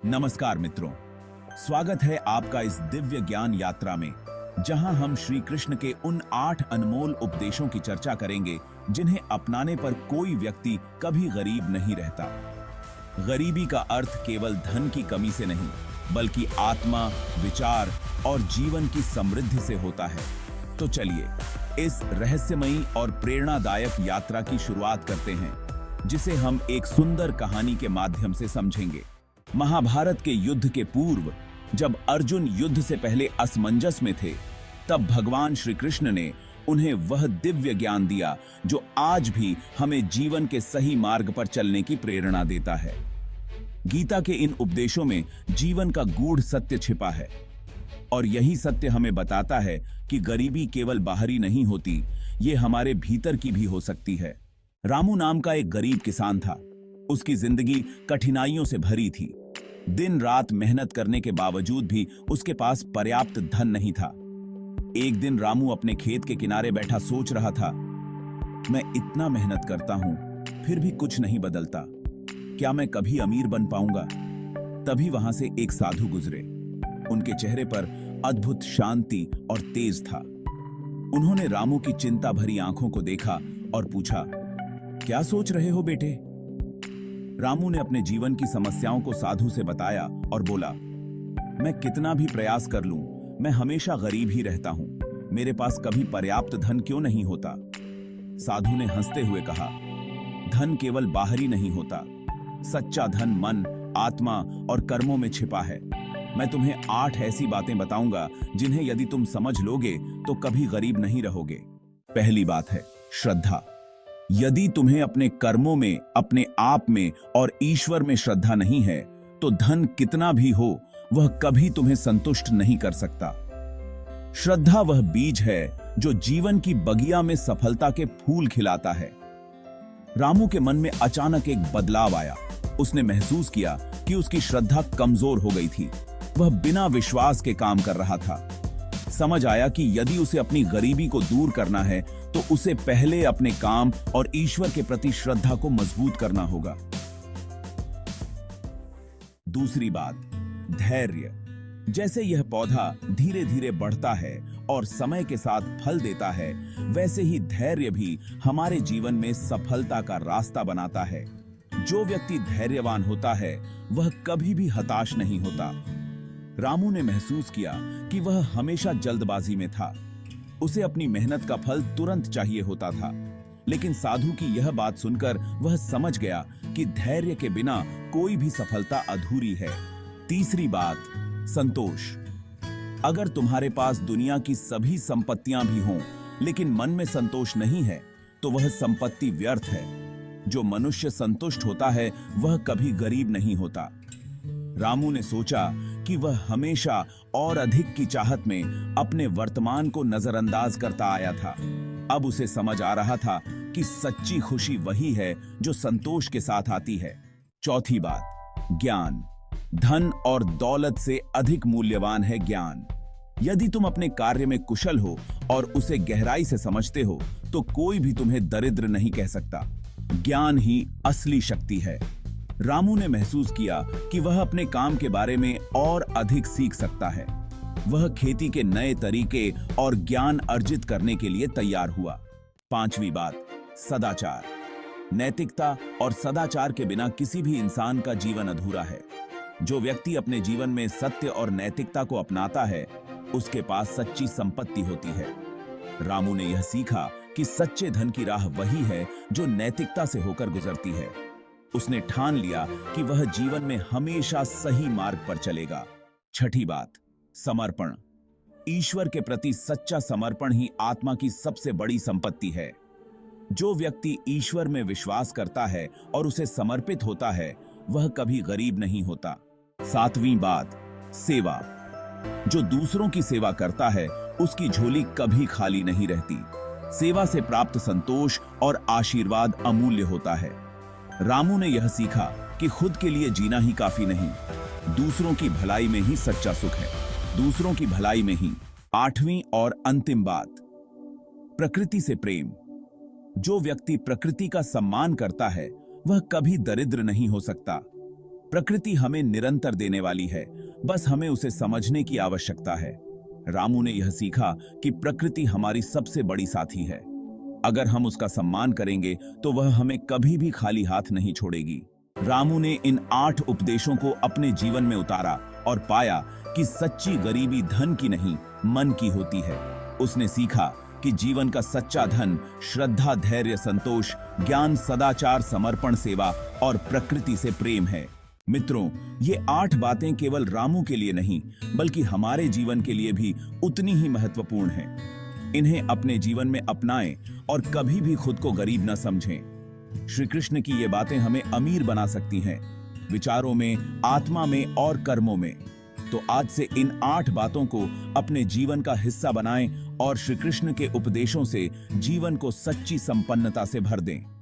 नमस्कार मित्रों, स्वागत है आपका इस दिव्य ज्ञान यात्रा में, जहां हम श्री कृष्ण के उन 8 अनमोल उपदेशों की चर्चा करेंगे जिन्हें अपनाने पर कोई व्यक्ति कभी गरीब नहीं रहता। गरीबी का अर्थ केवल धन की कमी से नहीं, बल्कि आत्मा, विचार और जीवन की समृद्धि से होता है। तो चलिए इस रहस्यमयी और प्रेरणादायक यात्रा की शुरुआत करते हैं, जिसे हम एक सुंदर कहानी के माध्यम से समझेंगे। महाभारत के युद्ध के पूर्व, जब अर्जुन युद्ध से पहले असमंजस में थे, तब भगवान श्री कृष्ण ने उन्हें वह दिव्य ज्ञान दिया जो आज भी हमें जीवन के सही मार्ग पर चलने की प्रेरणा देता है। गीता के इन उपदेशों में जीवन का गूढ़ सत्य छिपा है, और यही सत्य हमें बताता है कि गरीबी केवल बाहरी नहीं होती, ये हमारे भीतर की भी हो सकती है। रामू नाम का एक गरीब किसान था। उसकी जिंदगी कठिनाइयों से भरी थी। दिन रात मेहनत करने के बावजूद भी उसके पास पर्याप्त धन नहीं था। एक दिन रामू अपने खेत के किनारे बैठा सोच रहा था, मैं इतना मेहनत करता हूं, फिर भी कुछ नहीं बदलता। क्या मैं कभी अमीर बन पाऊंगा? तभी वहां से एक साधु गुजरे। उनके चेहरे पर अद्भुत शांति और तेज था। उन्होंने रामू की चिंता भरी आंखों को देखा और पूछा, क्या सोच रहे हो बेटे? रामू ने अपने जीवन की समस्याओं को साधु से बताया और बोला, मैं कितना भी प्रयास कर लूं, मैं हमेशा गरीब ही रहता हूं। मेरे पास कभी पर्याप्त धन क्यों नहीं होता? साधु ने हंसते हुए कहा, धन केवल बाहरी नहीं होता। सच्चा धन मन, आत्मा और कर्मों में छिपा है। मैं तुम्हें 8 ऐसी बातें बताऊंगा जिन्हें यदि तुम समझ लोगे तो कभी गरीब नहीं रहोगे। पहली बात है श्रद्धा। यदि तुम्हें अपने कर्मों में, अपने आप में और ईश्वर में श्रद्धा नहीं है, तो धन कितना भी हो, वह कभी तुम्हें संतुष्ट नहीं कर सकता। श्रद्धा वह बीज है जो जीवन की बगिया में सफलता के फूल खिलाता है। रामू के मन में अचानक एक बदलाव आया। उसने महसूस किया कि उसकी श्रद्धा कमजोर हो गई थी। वह बिना विश्वास के काम कर रहा था। समझ आया कि यदि उसे अपनी गरीबी को दूर करना है, तो उसे पहले अपने काम और ईश्वर के प्रति श्रद्धा को मजबूत करना होगा। दूसरी बात, धैर्य। जैसे यह पौधा धीरे धीरे बढ़ता है और समय के साथ फल देता है, वैसे ही धैर्य भी हमारे जीवन में सफलता का रास्ता बनाता है। जो व्यक्ति धैर्यवान होता है, वह कभी भी हताश नहीं होता। रामू ने महसूस किया कि वह हमेशा जल्दबाजी में था। उसे अपनी मेहनत का फल तुरंत चाहिए होता था। लेकिन साधु की यह बात सुनकर वह समझ गया कि धैर्य के बिना कोई भी सफलता अधूरी है। तीसरी बात, संतोष। अगर तुम्हारे पास दुनिया की सभी संपत्तियां भी हों, लेकिन मन में संतोष नहीं है, तो वह संपत्ति व्यर्थ है। जो मनुष्य संतुष्ट होता है, वह कभी गरीब नहीं होता। रामू ने सोचा कि वह हमेशा और अधिक की चाहत में अपने वर्तमान को नजरअंदाज करता आया था। अब उसे समझ आ रहा था कि सच्ची खुशी वही है जो संतोष के साथ आती है। चौथी बात, ज्ञान। धन और दौलत से अधिक मूल्यवान है ज्ञान। यदि तुम अपने कार्य में कुशल हो और उसे गहराई से समझते हो, तो कोई भी तुम्हें दरिद्र नहीं कह सकता। ज्ञान ही असली शक्ति है। रामू ने महसूस किया कि वह अपने काम के बारे में और अधिक सीख सकता है। वह खेती के नए तरीके और ज्ञान अर्जित करने के लिए तैयार हुआ। पांचवी बात, सदाचार। नैतिकता और सदाचार के बिना किसी भी इंसान का जीवन अधूरा है। जो व्यक्ति अपने जीवन में सत्य और नैतिकता को अपनाता है, उसके पास सच्ची संपत्ति होती है। रामू ने यह सीखा कि सच्चे धन की राह वही है जो नैतिकता से होकर गुजरती है। उसने ठान लिया कि वह जीवन में हमेशा सही मार्ग पर चलेगा। छठी बात, समर्पण। ईश्वर के प्रति सच्चा समर्पण ही आत्मा की सबसे बड़ी संपत्ति है। जो व्यक्ति ईश्वर में विश्वास करता है और उसे समर्पित होता है, वह कभी गरीब नहीं होता। सातवीं बात, सेवा। जो दूसरों की सेवा करता है, उसकी झोली कभी खाली नहीं रहती। सेवा से प्राप्त संतोष और आशीर्वाद अमूल्य होता है। रामू ने यह सीखा कि खुद के लिए जीना ही काफी नहीं, दूसरों की भलाई में ही सच्चा सुख है। दूसरों की भलाई में ही। आठवीं और अंतिम बात, प्रकृति से प्रेम। जो व्यक्ति प्रकृति का सम्मान करता है, वह कभी दरिद्र नहीं हो सकता। प्रकृति हमें निरंतर देने वाली है, बस हमें उसे समझने की आवश्यकता है। रामू ने यह सीखा कि प्रकृति हमारी सबसे बड़ी साथी है। अगर हम उसका सम्मान करेंगे तो वह हमें कभी भी खाली हाथ नहीं छोड़ेगी। रामू ने इन 8 उपदेशों को अपने जीवन में उतारा और पाया कि सच्ची गरीबी धन की नहीं, मन की होती है। उसने सीखा कि जीवन का सच्चा धन श्रद्धा, धैर्य, संतोष, ज्ञान, सदाचार, समर्पण, सेवा और प्रकृति से प्रेम है। मित्रों, ये 8 बातें केवल रामू के लिए नहीं, बल्कि हमारे जीवन के लिए भी उतनी ही महत्वपूर्ण हैं। इन्हें अपने जीवन में अपनाएं और कभी भी खुद को गरीब न समझें। श्री कृष्ण की ये बातें हमें अमीर बना सकती हैं, विचारों में, आत्मा में और कर्मों में। तो आज से इन 8 बातों को अपने जीवन का हिस्सा बनाएं और श्री कृष्ण के उपदेशों से जीवन को सच्ची संपन्नता से भर दें।